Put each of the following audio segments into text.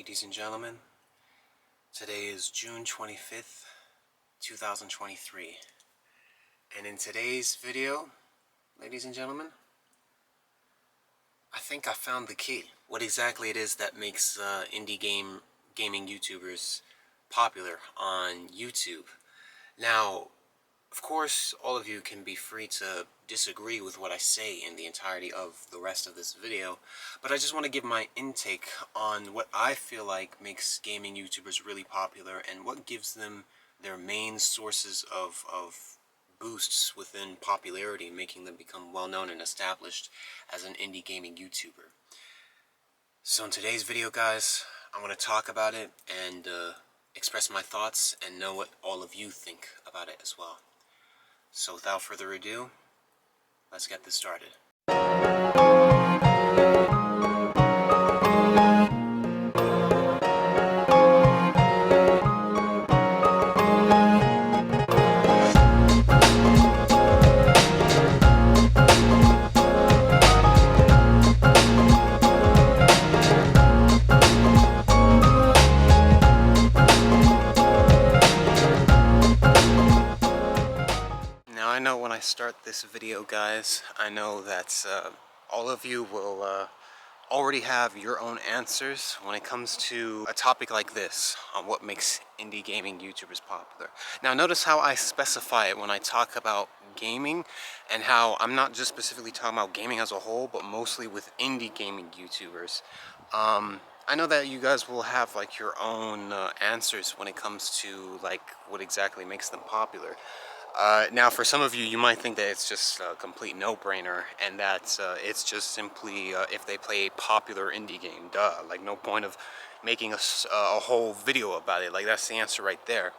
Ladies and gentlemen, today is June 25th, 2023, and in today's video, ladies and gentlemen, I think I found the key. What exactly it is that makes gaming YouTubers popular on YouTube. Now, of course, all of you can be free to disagree with what I say in the entirety of the rest of this video, but I just want to give my intake on what I feel like makes gaming YouTubers really popular and what gives them their main sources of boosts within popularity, making them become well-known and established as an indie gaming YouTuber. So in today's video, guys, I'm going to talk about it and express my thoughts and know what all of you think about it as well. So without further ado, let's get this started. Now I know when I start this video, guys, I know that all of you will already have your own answers when it comes to a topic like this on what makes indie gaming YouTubers popular. Now notice how I specify it when I talk about gaming and how I'm not just specifically talking about gaming as a whole, but mostly with indie gaming YouTubers. I know that you guys will have like your own answers when it comes to like what exactly makes them popular. Now, for some of you, you might think that it's just a complete no-brainer, and that it's just simply if they play a popular indie game, duh. Like, no point of making a whole video about it. Like, that's the answer right there.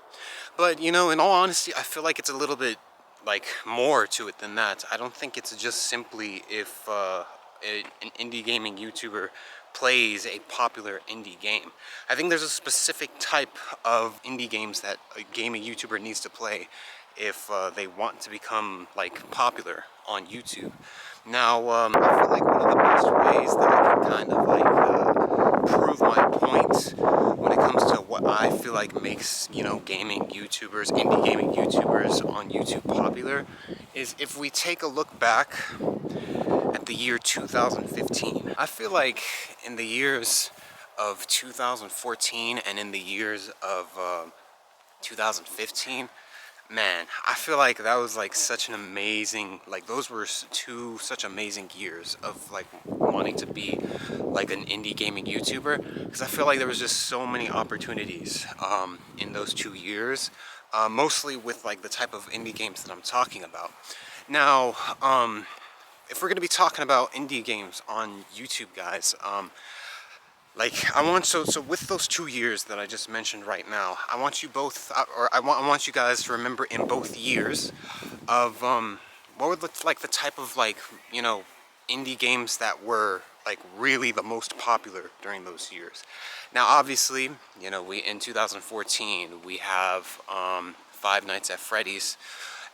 But, you know, in all honesty, I feel like it's a little bit, like, more to it than that. I don't think it's just simply if an indie gaming YouTuber plays a popular indie game. I think there's a specific type of indie games that a gaming YouTuber needs to play if they want to become like popular on YouTube. Now, I feel like one of the best ways that I can kind of like prove my point when it comes to what I feel like makes, you know, gaming YouTubers, indie gaming YouTubers on YouTube popular is if we take a look back at the year 2015. I feel like in the years of 2014 and in the years of 2015, man, I feel like that was like such an amazing, like those were two such amazing years of like wanting to be like an indie gaming YouTuber, because I feel like there was just so many opportunities in those 2 years, mostly with like the type of indie games that I'm talking about. Now, if we're going to be talking about indie games on YouTube, guys, like I with those 2 years that I just mentioned right now, I want you both, or I want you guys to remember in both years of what would look like the type of like, you know, indie games that were like really the most popular during those years. Now obviously, you know, in 2014 we have Five Nights at Freddy's,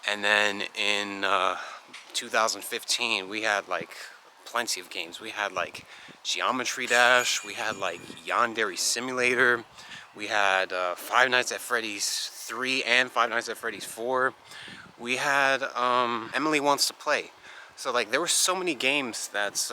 and then in 2015 we had like plenty of games. We had like Geometry Dash, we had like Yandere Simulator, we had Five Nights at Freddy's 3 and Five Nights at Freddy's 4. We had Emily Wants to Play. So like there were so many games that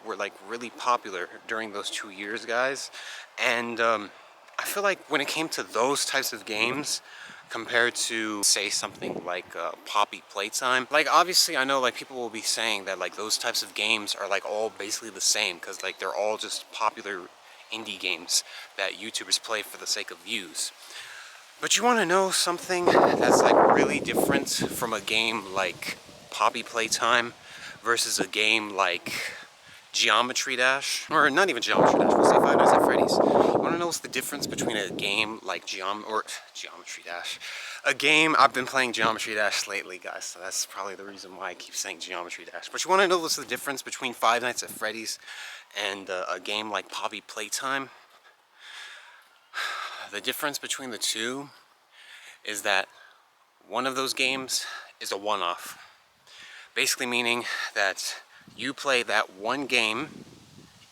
were like really popular during those 2 years, guys. And I feel like when it came to those types of games, compared to say something like Poppy Playtime, like obviously I know like people will be saying that like those types of games are like all basically the same, because like they're all just popular indie games that YouTubers play for the sake of views. But you want to know something that's like really different from a game like Poppy Playtime versus a game like Geometry Dash, or not even Geometry Dash, we'll say Five Nights at Freddy's. You want to know what's the difference between a game like Geometry Dash? A game, I've been playing Geometry Dash lately, guys, so that's probably the reason why I keep saying Geometry Dash. But you want to know what's the difference between Five Nights at Freddy's and a game like Poppy Playtime? The difference between the two is that one of those games is a one-off. Basically meaning that you play that one game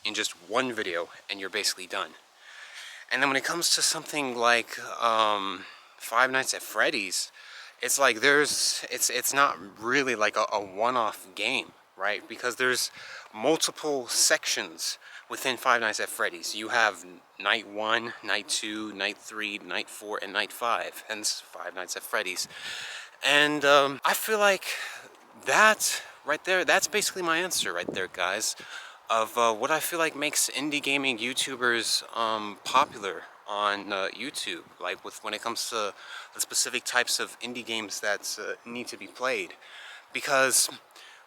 in just one video and you're basically done. And then when it comes to something like Five Nights at Freddy's, it's like it's not really like a one-off game, right? Because there's multiple sections within Five Nights at Freddy's. You have night 1, night 2, night 3, night 4, and night 5, hence Five Nights at Freddy's. And I feel like that right there, that's basically my answer right there, guys, of what I feel like makes indie gaming YouTubers popular on YouTube, like when it comes to the specific types of indie games that need to be played. Because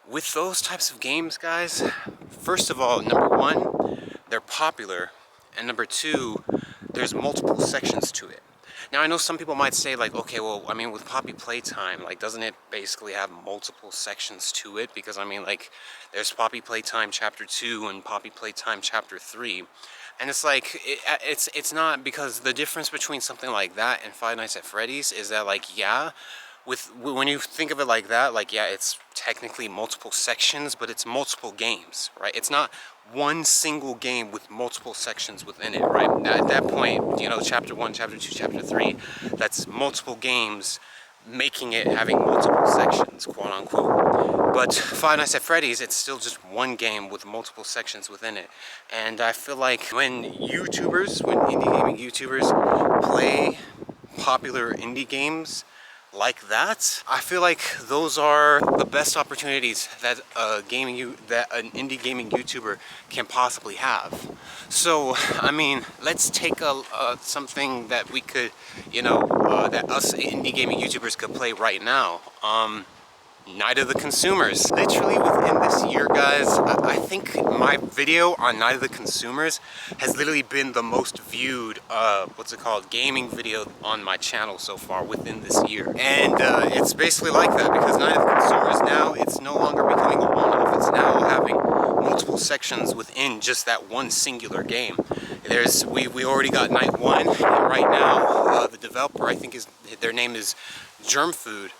with those types of games, guys, first of all, number one, they're popular, and number two, there's multiple sections to it. Now, I know some people might say, like, okay, well, I mean, with Poppy Playtime, like, doesn't it basically have multiple sections to it? Because, I mean, like, there's Poppy Playtime Chapter 2 and Poppy Playtime Chapter 3. And it's like, it's not, because the difference between something like that and Five Nights at Freddy's is that, like, yeah, when you think of it like that, like, yeah, it's technically multiple sections, but it's multiple games, right? It's not one single game with multiple sections within it, right? At that point, you know, chapter 1, chapter 2, chapter 3, that's multiple games making it having multiple sections, quote unquote. But Five Nights at Freddy's, it's still just one game with multiple sections within it. And I feel like when indie gaming YouTubers play popular indie games like that, I feel like those are the best opportunities that an indie gaming YouTuber can possibly have. So, I mean, let's take something that we could, you know, that us indie gaming YouTubers could play right now. Night of the Consumers. Literally within this year, guys, I think my video on Night of the Consumers has literally been the most viewed, gaming video on my channel so far within this year. And it's basically like that, because Night of the Consumers now, it's no longer becoming a one-off. It's now having multiple sections within just that one singular game. We already got night 1, and right now, the developer, I think their name is Germ Food.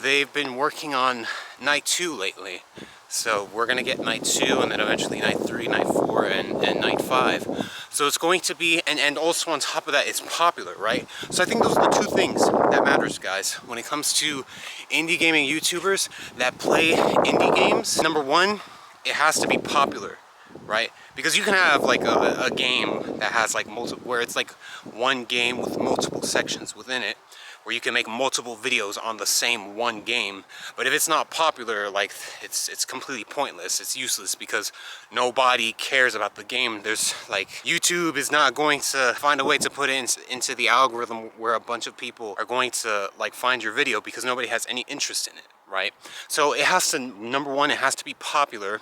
They've been working on night 2 lately. So we're gonna get night 2, and then eventually night 3, night 4, and night 5. So it's going to be, and also on top of that, it's popular, right? So I think those are the two things that matters, guys, when it comes to indie gaming YouTubers that play indie games. Number one, it has to be popular, right? Because you can have like a game that has like where it's like one game with multiple sections within it, where you can make multiple videos on the same one game. But if it's not popular, like, it's completely pointless. It's useless, because nobody cares about the game. There's like, YouTube is not going to find a way to put it into the algorithm where a bunch of people are going to like find your video, because nobody has any interest in it, right? So it has to, number one, it has to be popular,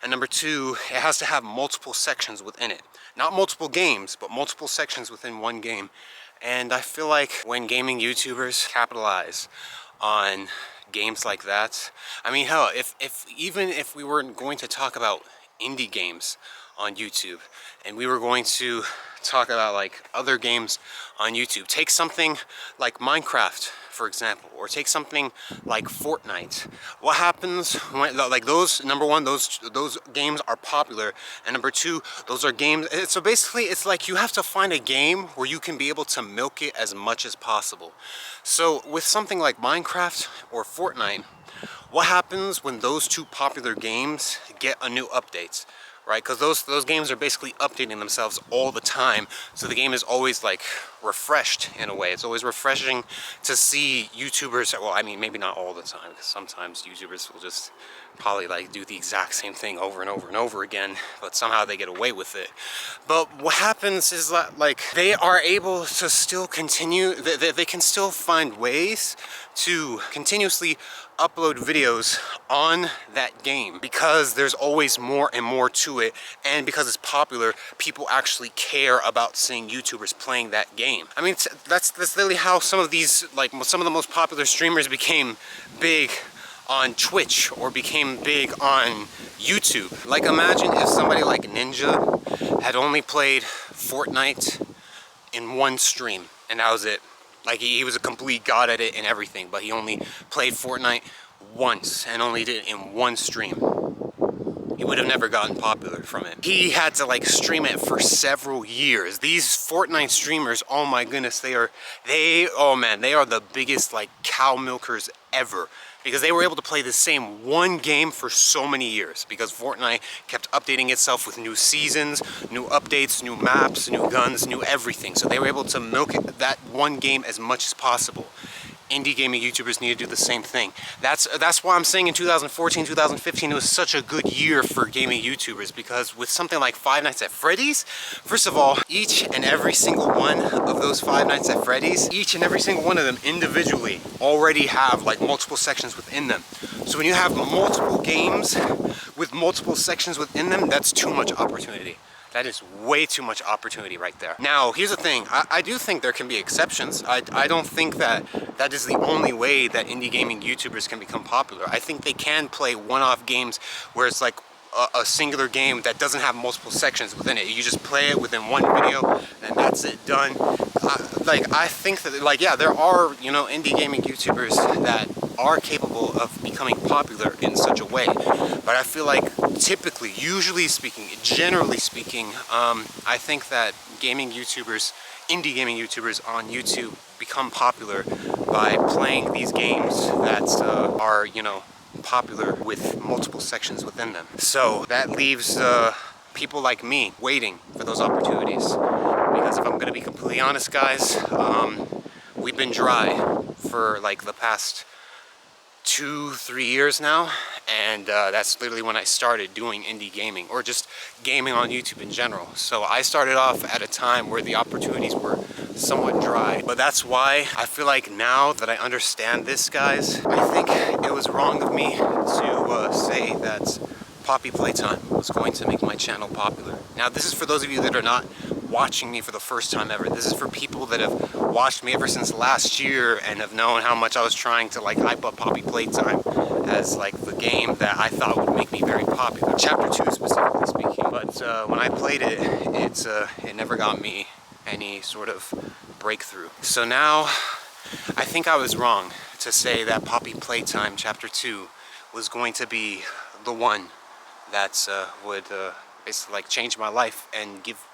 and number two, it has to have multiple sections within it. Not multiple games, but multiple sections within one game. And I feel like when gaming YouTubers capitalize on games like that, I mean, hell, even if we weren't going to talk about indie games on YouTube, and we were going to talk about like other games on YouTube, take something like Minecraft, for example, or take something like Fortnite. What happens when, like, those, number one, those games are popular, and number two, those are games, so basically it's like you have to find a game where you can be able to milk it as much as possible. So with something like Minecraft or Fortnite, what happens when those two popular games get a new update? Right, because those games are basically updating themselves all the time, so the game is always like refreshed in a way. It's always refreshing to see YouTubers, well, I mean, maybe not all the time, because sometimes YouTubers will just probably like do the exact same thing over and over and over again, but somehow they get away with it. But what happens is that, like, they are able to still continue, they can still find ways to continuously upload videos on that game, because there's always more and more to it, and because it's popular, people actually care about seeing YouTubers playing that game. I mean, that's literally how some of these, like, some of the most popular streamers became big on Twitch or became big on YouTube. Like, imagine if somebody like Ninja had only played Fortnite in one stream, and that was it. Like, he was a complete god at it and everything, but he only played Fortnite once and only did it in one stream. he would have never gotten popular from it. He had to like stream it for several years. These Fortnite streamers, oh my goodness, they are the biggest like cow milkers ever, because they were able to play the same one game for so many years, because Fortnite kept updating itself with new seasons, new updates, new maps, new guns, new everything. So they were able to milk that one game as much as possible. Indie gaming YouTubers need to do the same thing. That's why I'm saying in 2014, 2015, it was such a good year for gaming YouTubers, because with something like Five Nights at Freddy's, first of all, each and every single one of those Five Nights at Freddy's, each and every single one of them individually already have like multiple sections within them. So when you have multiple games with multiple sections within them, that's too much opportunity. That is way too much opportunity right there. Now, here's the thing. I do think there can be exceptions. I don't think that is the only way that indie gaming YouTubers can become popular. I think they can play one-off games where it's like a singular game that doesn't have multiple sections within it. You just play it within one video and that's it, done. I think that, like, yeah, there are, you know, indie gaming YouTubers that are capable of becoming popular in such a way. But I feel like typically, usually speaking, generally speaking, I think that gaming YouTubers, indie gaming YouTubers on YouTube become popular by playing these games that are, you know, popular with multiple sections within them. So that leaves people like me waiting for those opportunities. Because if I'm gonna be completely honest, guys, we've been dry for like the past 2-3 years now, and that's literally when I started doing indie gaming, or just gaming on YouTube in general. So I started off at a time where the opportunities were somewhat dry, but that's why I feel like now that I understand this, guys, I think it was wrong of me to say that Poppy Playtime was going to make my channel popular. Now, this is for those of you that are not watching me for the first time ever. This is for people that have watched me ever since last year and have known how much I was trying to like hype up Poppy Playtime as like the game that I thought would make me very popular. Chapter 2 specifically speaking. But when I played it, it never got me any sort of breakthrough. So now, I think I was wrong to say that Poppy Playtime Chapter 2 was going to be the one that would basically like change my life and give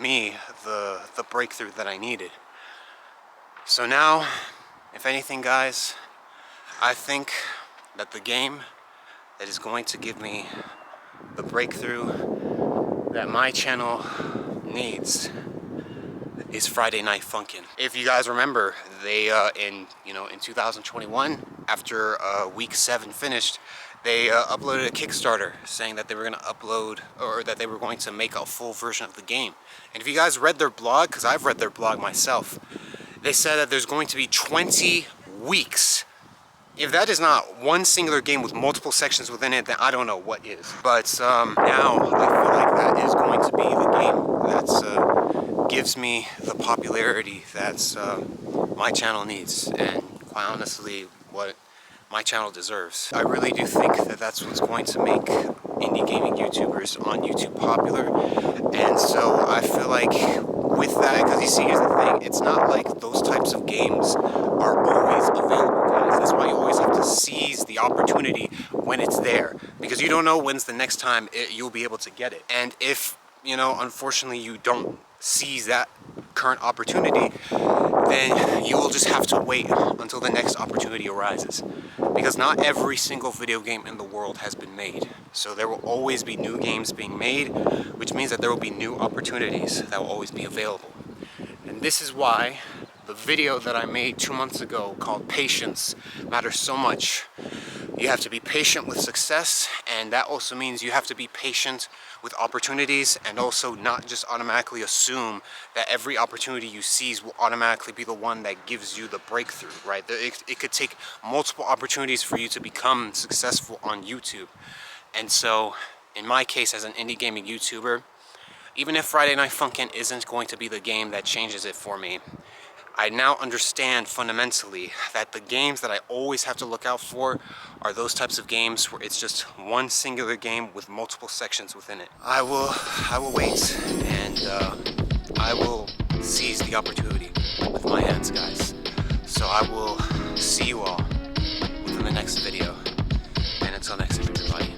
me the breakthrough that I needed. So now, if anything, guys, I think that the game that is going to give me the breakthrough that my channel needs is Friday Night Funkin'. If you guys remember, they in 2021, after week 7 finished, they uploaded a Kickstarter saying that they were going to upload, or that they were going to make a full version of the game. And if you guys read their blog, because I've read their blog myself, they said that there's going to be 20 weeks. If that is not one singular game with multiple sections within it, then I don't know what is. But now I feel like that is going to be the game that gives me the popularity that my channel needs, and quite honestly, what my channel deserves. I really do think that that's what's going to make indie gaming YouTubers on YouTube popular. And so I feel like with that, because you see, here's the thing, it's not like those types of games are always available, guys. That's why you always have to seize the opportunity when it's there, because you don't know when's the next time you'll be able to get it. And if, you know, unfortunately you don't seize that current opportunity, then you will just have to wait until the next opportunity arises. Because not every single video game in the world has been made. So there will always be new games being made, which means that there will be new opportunities that will always be available. And this is why the video that I made 2 months ago called Patience matters so much. You have to be patient with success, and that also means you have to be patient with opportunities, and also not just automatically assume that every opportunity you seize will automatically be the one that gives you the breakthrough, right? It could take multiple opportunities for you to become successful on YouTube. And so, in my case as an indie gaming YouTuber, even if Friday Night Funkin' isn't going to be the game that changes it for me, I now understand fundamentally that the games that I always have to look out for are those types of games where it's just one singular game with multiple sections within it. I will wait, and I will seize the opportunity with my hands, guys. So I will see you all within the next video, and until next time, everybody.